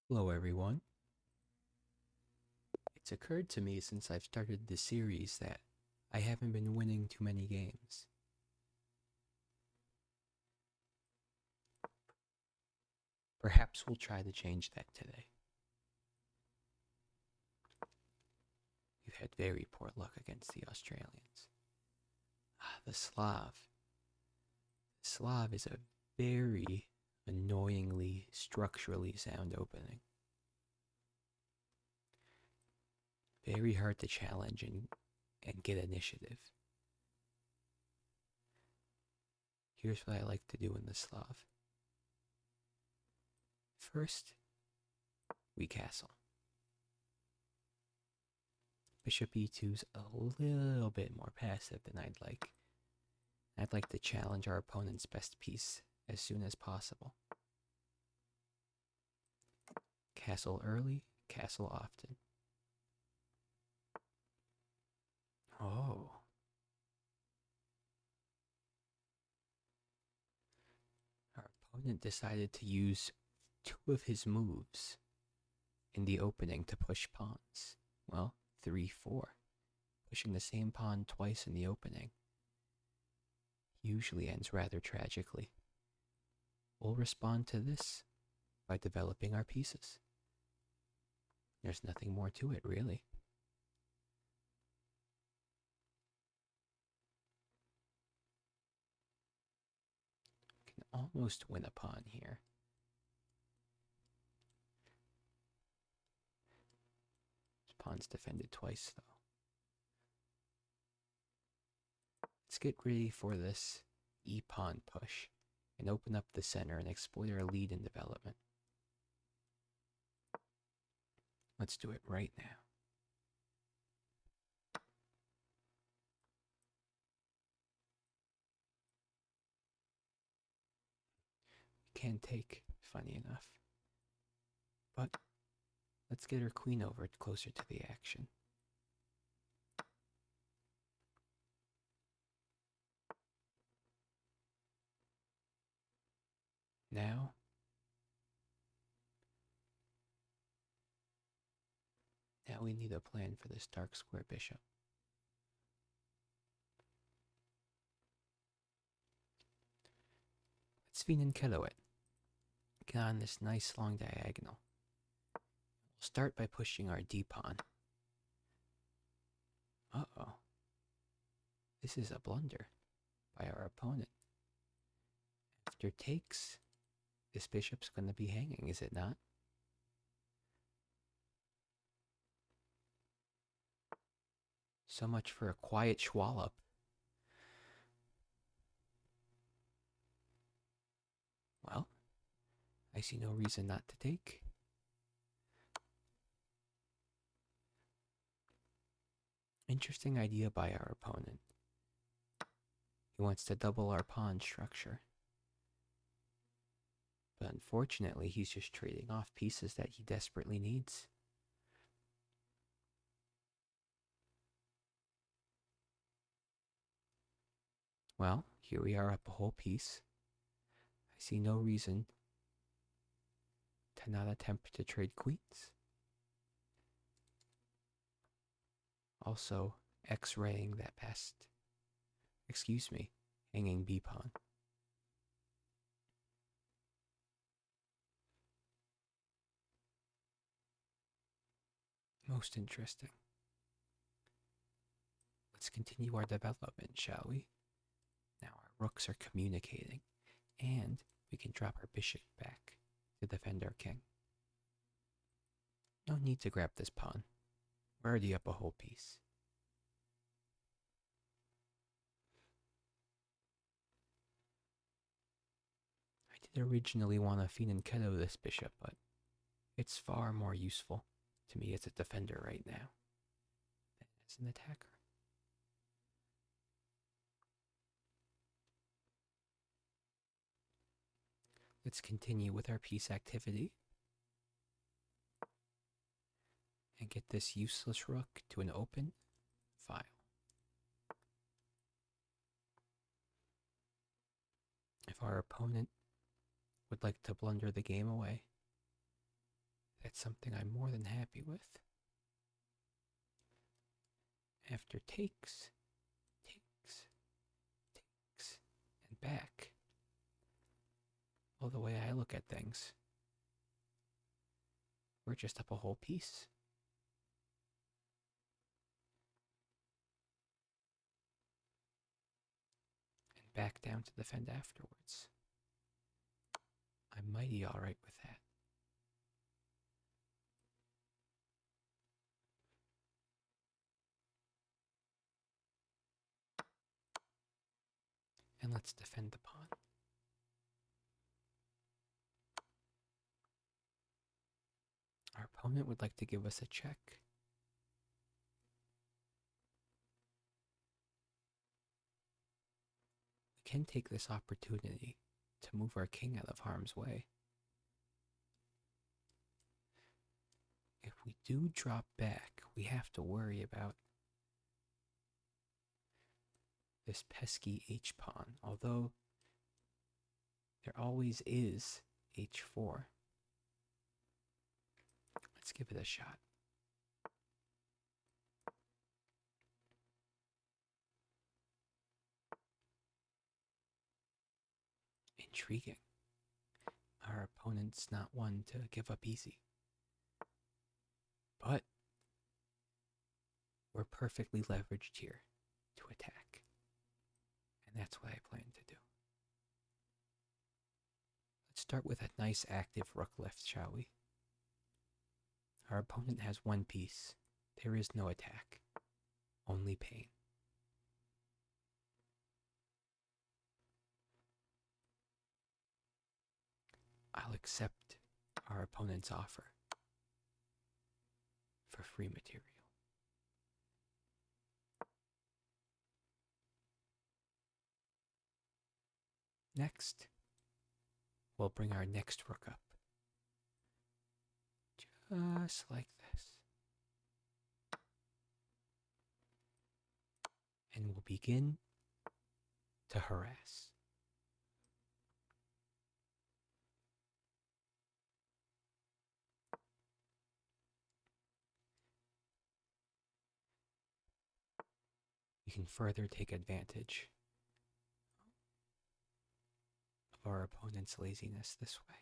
Hello, everyone. It's occurred to me since I've started this series that I haven't been winning too many games. Perhaps we'll try to change that today. We've had very poor luck against the Australians. The Slav. Slav is a very annoyingly structurally sound opening. Very hard to challenge and get initiative. Here's what I like to do in the Slav. First, we castle. Bishop e2's a little bit more passive than I'd like. I'd like to challenge our opponent's best piece as soon as possible. Castle early, castle often. Oh. Our opponent decided to use two of his moves in the opening to push pawns. Well, 3-4. Pushing the same pawn twice in the opening usually ends rather tragically. We'll respond to this by developing our pieces. There's nothing more to it, really. Can almost win a pawn here. This pawn's defended twice, though. Let's get ready for this e-pawn push and open up the center and exploit our lead in development. Let's do it right now. We can take, funny enough. But let's get our queen over closer to the action. Now, we need a plan for this dark square bishop. Let's fianchetto it. Get on this nice long diagonal. We'll start by pushing our d-pawn. Uh-oh. This is a blunder by our opponent. After takes, this bishop's going to be hanging, is it not? So much for a quiet Schwallop. Well, I see no reason not to take. Interesting idea by our opponent. He wants to double our pawn structure. But unfortunately, he's just trading off pieces that he desperately needs. Well, here we are up a whole piece. I see no reason to not attempt to trade queens. Also, X-raying that past, hanging b-pawn. Most interesting. Let's continue our development, shall we? Now our rooks are communicating, and we can drop our bishop back to defend our king. No need to grab this pawn. We're already up a whole piece. I did originally want to fianchetto this bishop, but it's far more useful to me as a defender right now than as an attacker. Let's continue with our piece activity and get this useless rook to an open file. If our opponent would like to blunder the game away, That's something I'm more than happy with. After takes, takes, takes, and back. Well, the way I look at things, we're just up a whole piece. And back down to defend afterwards. I'm mighty alright with that. And let's defend the pawn. Our opponent would like to give us a check. We can take this opportunity to move our king out of harm's way. If we do drop back, we have to worry about this pesky h-pawn, although there always is h4. Let's give it a shot. Intriguing. Our opponent's not one to give up easy. But we're perfectly leveraged here to attack. And that's what I plan to do. Let's start with a nice active rook left, shall we? Our opponent has one piece. There is no attack. Only pain. I'll accept our opponent's offer for free material. Next, we'll bring our next rook up. Just like this. And we'll begin to harass. We can further take advantage of our opponent's laziness this way.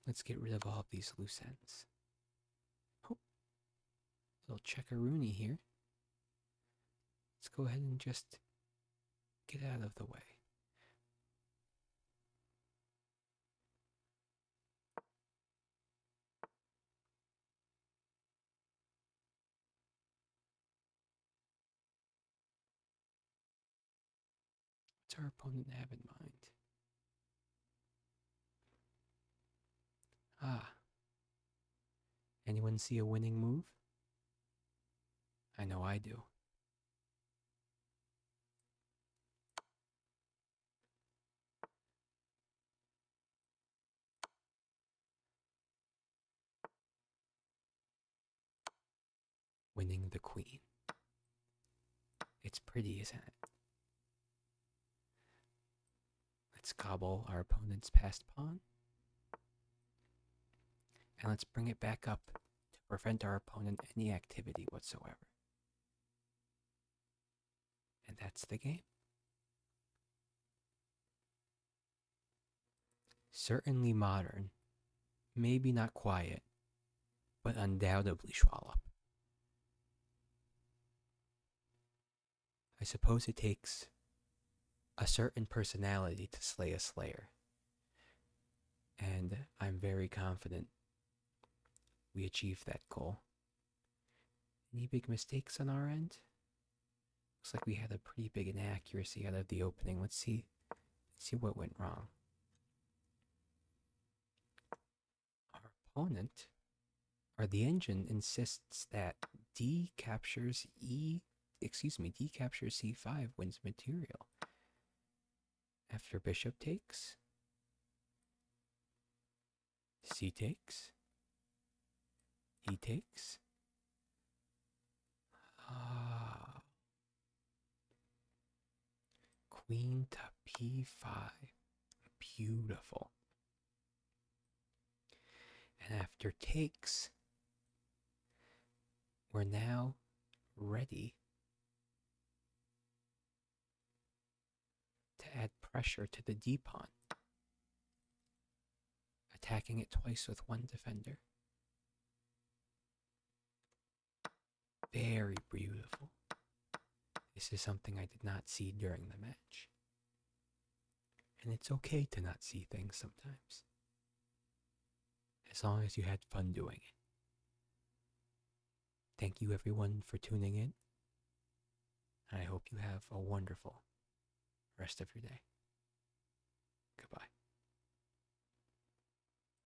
Let's get rid of all of these loose ends. Oh, little checkaroonie here. Let's go ahead and just get out of the way. What's our opponent have in mind? Ah. Anyone see a winning move? I know I do. Winning the queen. It's pretty, isn't it? Let's gobble our opponent's passed pawn. And let's bring it back up to prevent our opponent any activity whatsoever. And that's the game. Certainly modern, maybe not quiet, but undoubtedly Schwallow. I suppose it takes a certain personality to slay a slayer. And I'm very confident we achieved that goal. Any big mistakes on our end? Looks like we had a pretty big inaccuracy out of the opening. Let's see what went wrong. Our opponent, or the engine, insists that D captures C5 wins material. After bishop takes, C takes, E takes. Queen to p5. Beautiful. And after takes, we're now ready to add pressure to the d pawn, attacking it twice with one defender. Very beautiful. This is something I did not see during the match. And it's okay to not see things sometimes, as long as you had fun doing it. Thank you everyone for tuning in. I hope you have a wonderful rest of your day. Goodbye.